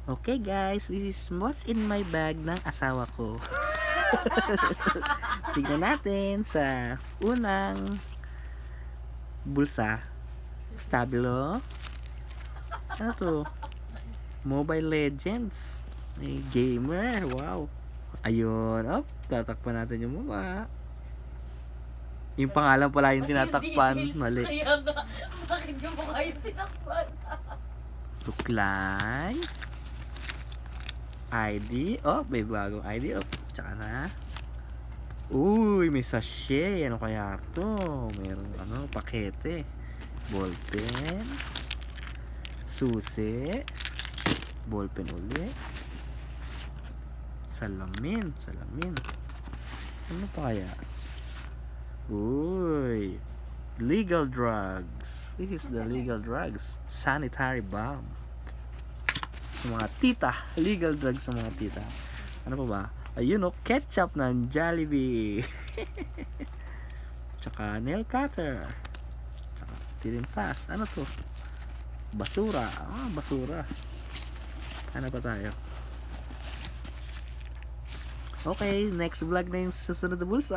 Okay guys, this is what's in my bag ng asawa ko. Tignan natin sa unang bulsa. Stabilo. Ano to? Mobile Legends. May gamer. Wow. Ayun. Oh, tatakpan natin yung mukha. Yung pangalan pala yung tinatakpan. Mali. Kaya nga, bakit yung mukha yung tinakpan? Suklay. ID. Oh, may bagong ID. Oh, tsaka na. Uy, may sachet. Ano kaya to? Meron pakete. Ballpen. Susi. Ballpen uli. Salamin. Ano pa kaya? Uy. Legal drugs. This is the legal drugs. Sanitary bomb. Sa mga tita. Legal drugs sa mga tita. Ano pa ba? Ayun ketchup ng Jollibee. Tsaka nail cutter. Tsaka tirintas. Ano to? Basura. Basura. Ano pa tayo? Okay, next vlog na yung susunod na bulsa.